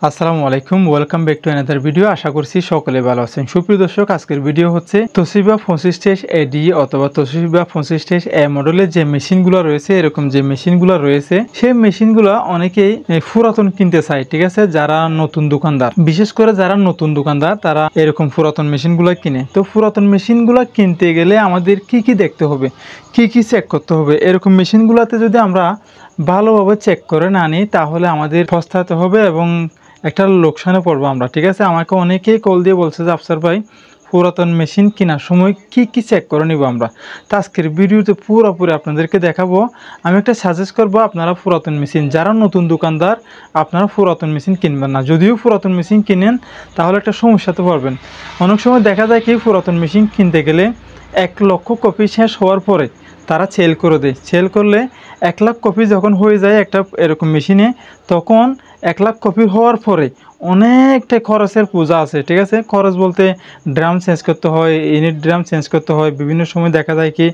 আসসালামু আলাইকুম, welcome back to another video. আশা করছি সকলে ভালো আছেন। সুপ্রিয় দর্শক, আজকের ভিডিও হচ্ছে তোশিবা 25 এডি অথবা তোশিবা 25 এ মডেলের যে মেশিনগুলো রয়েছে, এরকম যে মেশিনগুলো রয়েছে সেই মেশিনগুলো অনেকেই পুরাতন কিনতে চায়, ঠিক আছে। যারা নতুন দোকানদার, বিশেষ করে যারা নতুন দোকানদার, তারা এরকম পুরাতন মেশিনগুলো কিনে। তো পুরাতন মেশিনগুলো কিনতে গেলে আমাদের কি কি দেখতে হবে, কি কি চেক করতে হবে, এরকম মেশিনগুলোতে যদি আমরা ভালোভাবে চেক করে না নিই তাহলে আমাদের পস্তাতে হবে এবং একটা লোকসানে পড়বো আমরা, ঠিক আছে। আমাকে অনেকেই কল দিয়ে বলছে যে আফসার ভাই, পুরাতন মেশিন কেনার সময় কি কি চেক করে নিব আমরা। তো আজকের ভিডিওতে পুরোপুরি আপনাদেরকে দেখাবো। আমি একটা সাজেস্ট করবো, আপনারা পুরাতন মেশিন, যারা নতুন দোকানদার, আপনারা পুরাতন মেশিন কিনবেন না। যদিও পুরাতন মেশিন কিনেন তাহলে একটা সমস্যাতে পড়বেন। অনেক সময় দেখা যায় কি, পুরাতন মেশিন কিনতে গেলে 1,00,000 কপি শেষ হওয়ার পরে তারা সেল করে দেয়। সেল করলে 1,00,000 কপি যখন হয়ে যায় একটা এরকম মেশিনে, তখন 1,00,000 কপি হওয়ার পরে অনেকটা খরচের পূজা আছে, ঠিক আছে। খরচ বলতে ড্রাম চেঞ্জ করতে হয়, ইউনিট ড্রাম চেঞ্জ করতে হয়, বিভিন্ন সময় দেখা যায় কি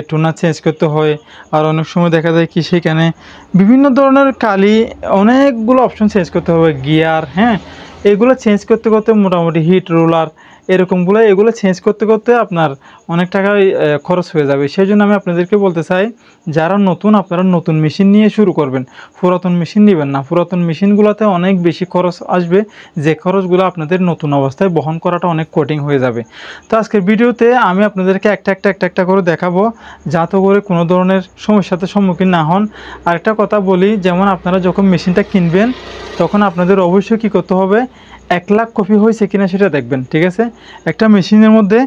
টোনার চেঞ্জ করতে হয়, আর অনেক সময় দেখা যায় কি সেখানে বিভিন্ন ধরনের কালি, অনেকগুলো অপশন চেঞ্জ করতে হবে, গিয়ার, হ্যাঁ, এগুলো চেঞ্জ করতে করতে মোটামুটি হিট রোলার এরকমগুলো, এগুলো চেঞ্জ করতে করতে আপনার অনেক টাকা খরচ হয়ে যাবে। সেই জন্য আমি আপনাদেরকে বলতে চাই, যারা নতুন, আপনারা নতুন মেশিন নিয়ে শুরু করবেন, পুরাতন মেশিন নেবেন না। পুরাতন মেশিনগুলোতে অনেক বেশি খরচ আসবে, যে খরচগুলো আপনাদের নতুন অবস্থায় বহন করাটা অনেক কঠিন হয়ে যাবে। তো আজকের ভিডিওতে আমি আপনাদেরকে একটা করে দেখাবো, যাতে করে কোনো ধরনের সমস্যাতে সম্মুখীন না হন। আরেকটা কথা বলি, যেমন আপনারা যখন মেশিনটা কিনবেন তখন আপনাদের অবশ্যই কী করতে হবে, 1,00,000 কপি হয়েছে কিনা সেটা দেখবেন, ঠিক আছে। একটা মেশিনের মধ্যে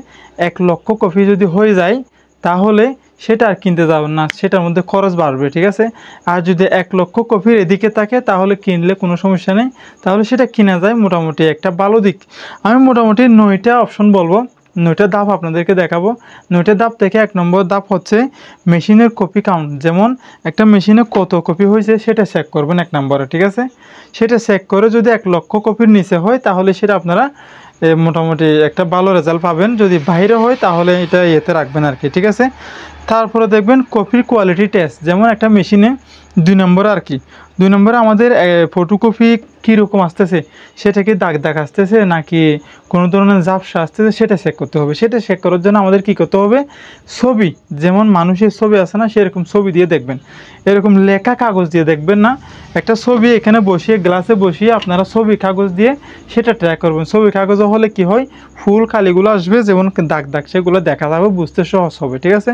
1,00,000 কপি যদি হয়ে যায় তাহলে সেটা আর কিনতে যাবেন না, সেটার মধ্যে খরচ বাড়বে, ঠিক আছে। আর যদি 1,00,000 কপির এদিকে থাকে তাহলে কিনলে কোনো সমস্যা নেই, তাহলে সেটা কিনা যায়। মোটামুটি একটা ভালো দিক, আমি মোটামুটি 9টা অপশন বলবো, 9টা ধাপ আপনাদেরকে দেখাবো। 9টা ধাপ থেকে 1 নম্বর ধাপ হচ্ছে মেশিনের কপি কাউন্ট। যেমন একটা মেশিনে কত কপি হয়েছে সেটা চেক করবেন 1 নম্বরে, ঠিক আছে। সেটা চেক করে যদি 1,00,000 কপির নিচে হয় তাহলে সেটা আপনারা মোটামুটি একটা ভালো রেজাল্ট পাবেন। যদি বাইরে হয় তাহলে এটা ইয়েতে রাখবেন আর কি, ঠিক আছে। তারপরে দেখবেন কপির কোয়ালিটি টেস্ট। যেমন একটা মেশিনে 2 নম্বরে আর কি, 2 নম্বরে আমাদের ফটোকপি কীরকম আসতেছে, সেটা কি দাগ দাগ আসতেছে নাকি কোনো ধরনের ঝাপসা আসতেছে, সেটা চেক করতে হবে। সেটা চেক করার জন্য আমাদের কি করতে হবে, ছবি, যেমন মানুষের ছবি আছে না, সেরকম ছবি দিয়ে দেখবেন। এরকম লেখা কাগজ দিয়ে দেখবেন না, একটা ছবি এখানে বসিয়ে, গ্লাসে বসিয়ে আপনারা ছবি কাগজ দিয়ে সেটা ট্রাই করবেন। ছবি কাগজে হলে কি হয়, ফুল কালিগুলো আসবে, যেমন দাগ দাগ, সেগুলো দেখা যাবে, বুঝতে সহজ হবে, ঠিক আছে।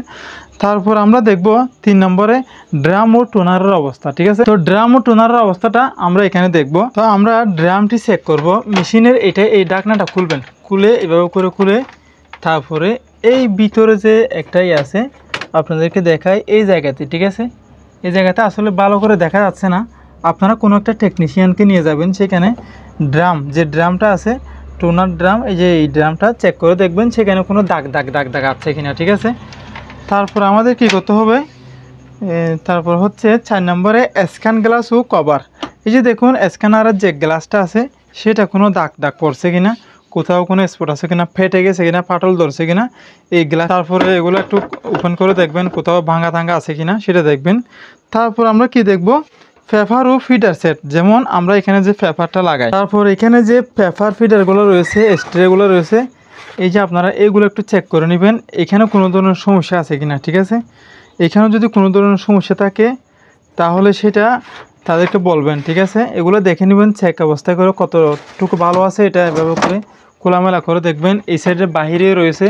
তারপর আমরা দেখব 3 নম্বরে ড্রাম ও টোনারের অবস্থা, ঠিক আছে। তো ড্রাম ও টোনারের অবস্থাটা আমরা এখানে দেখব। তো আমরা ড্রামটি চেক করব। মেশিনের এই ঢাকনাটা খুলবেন, খুলে এভাবে করে খুলে, তারপরে এই ভিতরে যে একটাই আছে আপনাদেরকে দেখাই, এই জায়গাতে, ঠিক আছে। এই জায়গাতে আসলে ভালো করে দেখা যাচ্ছে না, আপনারা কোনো একটা টেকনিশিয়ানকে নিয়ে যাবেন, সেখানে ড্রাম, যে ড্রামটা আছে টোনার ড্রাম, এই যে এই ড্রামটা চেক করে দেখবেন সেখানে কোনো দাগ দাগ দাগ দাগ আছে কিনা, ঠিক আছে। তারপর আমাদের কি করতে হবে, তারপর হচ্ছে 4 নম্বরে স্ক্যান গ্লাস ও কভার। এই যে দেখুন স্ক্যানারের যে গ্লাসটা আছে সেটা কোনো দাগ দাগ পড়ছে কিনা, কোথাও কোনো স্পট আছে কিনা, ফেটে গেছে কিনা, ফাটল ধরছে কিনা এই গ্লাস। তারপরে এগুলো একটু ওপেন করে দেখবেন, কোথাও ভাঙা ভাঙা আছে কিনা সেটা দেখবেন। তারপর আমরা কি দেখব, পেপার ও ফিডার সেট। যেমন আমরা এখানে যে পেপারটা লাগাই, তারপর এখানে যে পেপার ফিডারগুলো রয়েছে, স্ট্রেগুলো রয়েছে, এই যে আপনারা এগুলো একটু চেক করে নেবেন, এখানে কোনো ধরনের সমস্যা আছে কিনা, ঠিক আছে। এখানেও যদি কোনো ধরনের সমস্যা থাকে তাহলে সেটা তাদেরকে বলবেন, ঠিক আছে। এগুলো দেখে নেবেন চেক অবস্থায় করে কতটুকু ভালো আছে, এটা এভাবে করে খোলামেলা করে দেখবেন। এই সাইডের বাহিরে রয়েছে,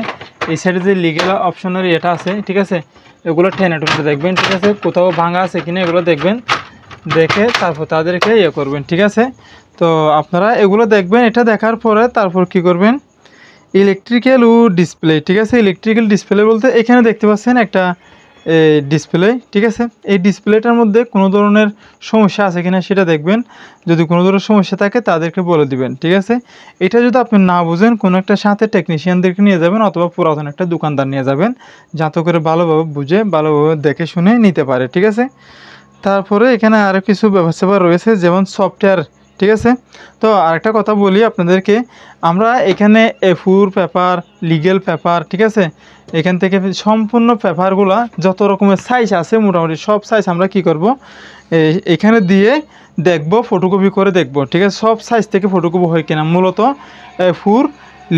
এই সাইডে যে লিগেল অপশনের এটা আছে, ঠিক আছে, এগুলো টেনে টুনে দেখবেন, ঠিক আছে। কোথাও ভাঙা আছে কিনা এগুলো দেখবেন, দেখে তারপর তাদেরকে ইয়ে করবেন, ঠিক আছে। তো আপনারা এগুলো দেখবেন, এটা দেখার পরে তারপর কি করবেন, ইলেকট্রিক্যাল ও ডিসপ্লে, ঠিক আছে। ইলেকট্রিক্যাল ডিসপ্লে বলতে এখানে দেখতে পাচ্ছেন একটা ডিসপ্লে, ঠিক আছে। এই ডিসপ্লেটার মধ্যে কোনো ধরনের সমস্যা আছে কিনা সেটা দেখবেন, যদি কোনো ধরনের সমস্যা থাকে তাদেরকে বলে দিবেন, ঠিক আছে। এটা যদি আপনি না বুঝেন, কোনো একটা সাথে টেকনিশিয়ানদেরকে নিয়ে যাবেন অথবা পুরাতন একটা দোকানদার নিয়ে যাবেন, যাতে করে ভালোভাবে বুঝে, ভালোভাবে দেখে শুনে নিতে পারে, ঠিক আছে। তারপরে এখানে আরও কিছু ব্যবস্থা রয়েছে, যেমন সফটওয়্যার, ঠিক আছে। তো আরেকটা কথা বলি আপনাদেরকে, আমরা এখানে A4 পেপার, লিগেল পেপার, ঠিক আছে, এখান থেকে সম্পূর্ণ পেপারগুলা যত রকমের সাইজ আছে মোটামুটি সব সাইজ আমরা কি করব, এখানে দিয়ে দেখব, ফটোকপি করে দেখব, ঠিক আছে, সব সাইজ থেকে ফটোকপি হয় কিনা। মূলত A4,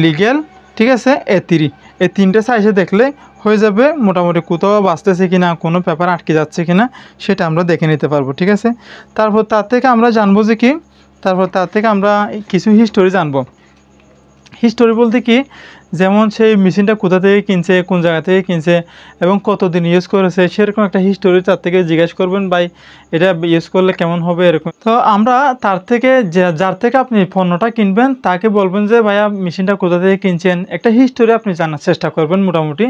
লিগ্যাল, ঠিক আছে, A3, এই 3টে সাইজে দেখলে হয়ে যাবে। মোটামুটি কোথাও বাঁচতেছে কিনা, কোনো পেপার আটকে যাচ্ছে কিনা সেটা আমরা দেখে নিতে পারবো, ঠিক আছে। তারপর তার থেকে আমরা জানবো যে কি, তারপর তার থেকে আমরা কিছু হিস্টোরি জানবো। হিস্টোরি বলতে কি, যেমন সেই মেশিনটা কোথা থেকে কিনছে, কোন জায়গা থেকে কিনছে এবং কতদিন ইউজ করেছে, সেরকম একটা হিস্টোরি তার থেকে জিজ্ঞেস করবেন, ভাই এটা ইউজ করলে কেমন হবে, এরকম। তো আমরা তার থেকে, যার থেকে আপনি পণ্যটা কিনবেন তাকে বলবেন যে ভাইয়া মেশিনটা কোথা থেকে কিনছেন, একটা হিস্টোরি আপনি জানার চেষ্টা করবেন। মোটামুটি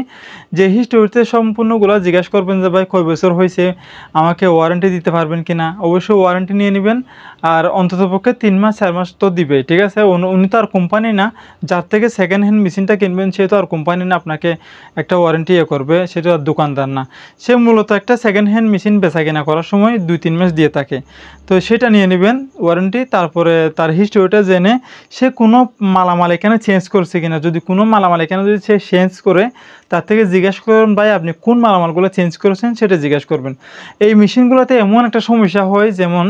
যে হিস্টোরিতে সম্পূর্ণগুলো জিজ্ঞেস করবেন যে ভাই কয় বছর হয়েছে, আমাকে ওয়ারেন্টি দিতে পারবেন কি না। অবশ্যই ওয়ারেন্টি নিয়ে নেবেন, আর অন্ততপক্ষে 3 মাস 4 মাস তো দিবে, ঠিক আছে। উনি তো আর কোম্পানি না, যার থেকে সেকেন্ড হ্যান্ড মেশিনটা কিনবেন সে তো আর কোম্পানি না আপনাকে একটা ওয়ারেন্টি করবে, সেটা আর দোকানদার না। সে মূলত একটা সেকেন্ড হ্যান্ড মেশিন বেচা কেনা করার সময় 2-3 মাস দিয়ে থাকে, তো সেটা নিয়ে নেবেন ওয়ারেন্টি। তারপরে তার হিস্টোরিটা জেনে সে কোনো মালামাল এখানে চেঞ্জ করছে কিনা, যদি কোনো মালামাল এখানে যদি সে চেঞ্জ করে, তার থেকে জিজ্ঞাসা করবেন ভাই আপনি কোন মালামালগুলো চেঞ্জ করেছেন, সেটা জিজ্ঞাসা করবেন। এই মেশিনগুলোতে এমন একটা সমস্যা হয়, যেমন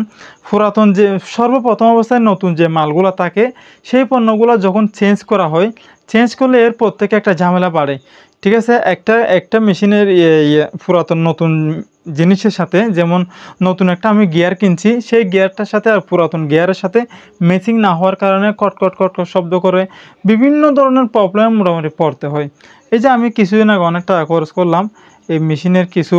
পুরাতন যে সর্বপ্রথম অবস্থায় নতুন যে মালগুলো থাকে, সেই পণ্যগুলো যখন চেঞ্জ করা হয়, চেঞ্জ করলে এর প্রত্যেকে একটা ঝামেলা বাড়ে, ঠিক আছে। একটা মেশিনের পুরাতন নতুন জিনিসের সাথে, যেমন নতুন একটা আমি গিয়ার কিনছি, সেই গিয়ারটার সাথে আর পুরাতন গিয়ারের সাথে ম্যাচিং না হওয়ার কারণে কটকট কটকট শব্দ করে বিভিন্ন ধরনের প্রবলেম মোটামুটি পড়তে হয়। এই যে আমি কিছুদিন আগে অনেক টাকা খরচ করলাম এই মেশিনের কিছু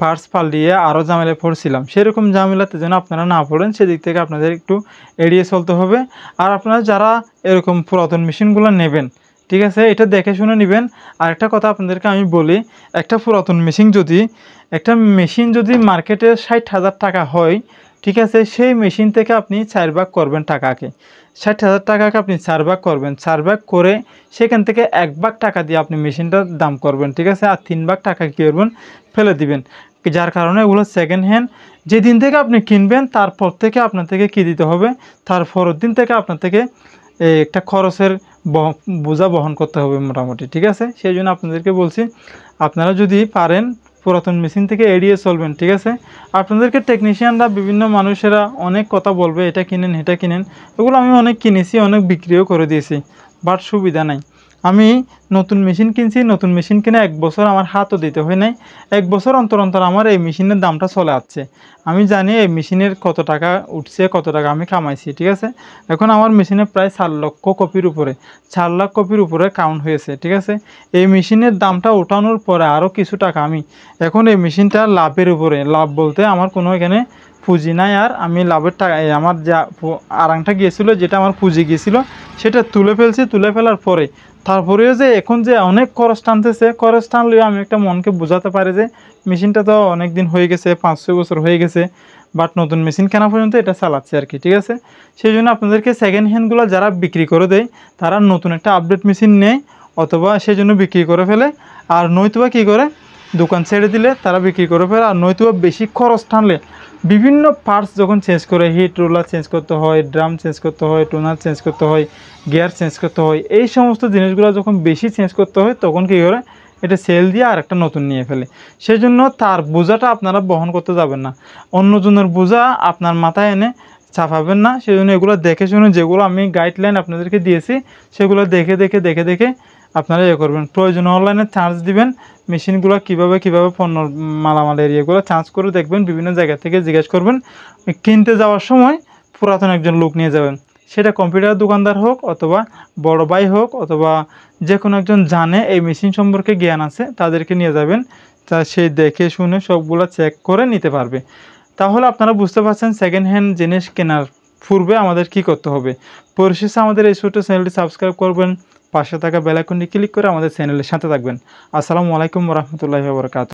পার্টস পাল্টিয়ে, আরও ঝামেলায় পড়ছিলাম। সেরকম ঝামেলাতে যেন আপনারা না পড়েন, সেদিক থেকে আপনাদের একটু এড়িয়ে চলতে হবে। আর আপনারা যারা এরকম পুরাতন মেশিনগুলো নেবেন, ঠিক আছে, এটা দেখে শুনে নেবেন। আর একটা কথা আপনাদেরকে আমি বলি, একটা পুরাতন মেশিন যদি মার্কেটে 60,000 টাকা হয়, ঠিক আছে, সেই মেশিন থেকে আপনি 4 ভাগ করবেন টাকাকে, 60,000 টাকাকে আপনি 4 ভাগ করবেন, 4 ভাগ করে সেখান থেকে 1 ভাগ টাকা দিয়ে আপনি মেশিনটার দাম করবেন, ঠিক আছে। আর 3 ভাগ টাকা কী করবেন, ফেলে দিবেন। যার কারণে এগুলো সেকেন্ড হ্যান্ড। যেদিন থেকে আপনি কিনবেন তারপর থেকে আপনার থেকে কী দিতে হবে, তারপরের দিন থেকে আপনার থেকে একটা খরচের বোঝা বহন করতে হবে মোটামুটি, ঠিক আছে। সেই জন্য আপনাদেরকে বলছি, আপনারা যদি পারেন পুরাতন মেশিন থেকে এড়িয়ে চলবেন, ঠিক আছে। আপনাদেরকে টেকনিশিয়ানরা, বিভিন্ন মানুষেরা অনেক কথা বলবে, এটা কিনেন এটা কিনেন, এগুলো আমি অনেক কিনেছি, অনেক বিক্রিও করে দিয়েছি, বাট সুবিধা নাই। আমি নতুন মেশিন কিনছি, নতুন মেশিন কিনে 1 বছর আমার হাতও দিতে হয় নাই। 1 বছর অন্তর অন্তর আমার এই মেশিনের দামটা চলে আসছে। আমি জানি এই মেশিনের কত টাকা উঠছে, কত টাকা আমি কামাইছি, ঠিক আছে। এখন আমার মেশিনে প্রায় 4 লক্ষ কপির উপরে, 4 লাখ কপির উপরে কাউন্ট হয়েছে, ঠিক আছে। এই মেশিনের দামটা ওঠানোর পরে আরও কিছু টাকা আমি এখন এই মেশিনটা লাভের উপরে, লাভ বলতে আমার কোনো এখানে পুঁজি নাই, আর আমি লাভের টাকা আমার যা আরাংটা গিয়েছিলো, যেটা আমার পুঁজি গিয়েছিলো, সেটা তুলে ফেলছি। তুলে ফেলার পরে তারপরেও যে এখন যে অনেক খরচ টানতেছে, খরচ টানলেও আমি একটা মনকে বোঝাতে পারি যে মেশিনটা তো অনেক দিন হয়ে গেছে, 5-6 বছর হয়ে গেছে, বাট নতুন মেশিন কেনা পর্যন্ত এটা চালাচ্ছে আর কি, ঠিক আছে। সেই জন্য আপনাদেরকে সেকেন্ড হ্যান্ডগুলো যারা বিক্রি করে দেয়, তারা নতুন একটা আপডেট মেশিন নেয়, অথবা সেই জন্য বিক্রি করে ফেলে। আর নয়তোবা কী করে, দোকান ছেড়ে দিলে তারা বিক্রি করে ফেলে। আর নয়তোবা বেশি খরচ টানলে বিভিন্ন পার্টস যখন চেঞ্জ করে, হিট রোলার চেঞ্জ করতে হয়, ড্রাম চেঞ্জ করতে হয়, টোনার চেঞ্জ করতে হয়, গিয়ার চেঞ্জ করতে হয়, এই সমস্ত জিনিসগুলো যখন বেশি চেঞ্জ করতে হয়, তখন কী করে, এটা সেল দিয়ে আর একটা নতুন নিয়ে ফেলে। সেই জন্য তার বোঝাটা আপনারা বহন করতে যাবেন না, অন্যজনের বোঝা আপনার মাথায় এনে চাপাবেন না। সেই জন্য এগুলো দেখে শুনে, যেগুলো আমি গাইডলাইন আপনাদেরকে দিয়েছি, সেগুলো দেখে দেখে দেখে দেখে আপনারা করবেন। প্রয়োজনে অনলাইনে চার্জ দিবেন, মেশিনগুলো কীভাবে পণ্য মালামালের ইয়েগুলো চার্জ করে দেখবেন, বিভিন্ন জায়গা থেকে জিজ্ঞেস করবেন। কিনতে যাওয়ার সময় পুরাতন একজন লোক নিয়ে যাবেন, সেটা কম্পিউটার দোকানদার হোক, অথবা বড় ভাই হোক, অথবা যে কোনো একজন জানে এই মেশিন সম্পর্কে জ্ঞান আছে, তাদেরকে নিয়ে যাবেন। তা সেই দেখে শুনে সবগুলো চেক করে নিতে পারবে। তাহলে আপনারা বুঝতে পারছেন সেকেন্ড হ্যান্ড জিনিস কেনার পূর্বে আমাদের কি করতে হবে। পরিশেষে আমাদের এই ছোট্ট চ্যানেলটি সাবস্ক্রাইব করবেন, পাশে থাকা বেল আইকনটি ক্লিক করে আমাদের চ্যানেলের সাথে থাকবেন। আসসালামু আলাইকুম ওয়া রাহমাতুল্লাহি ওয়া বারাকাতুহু।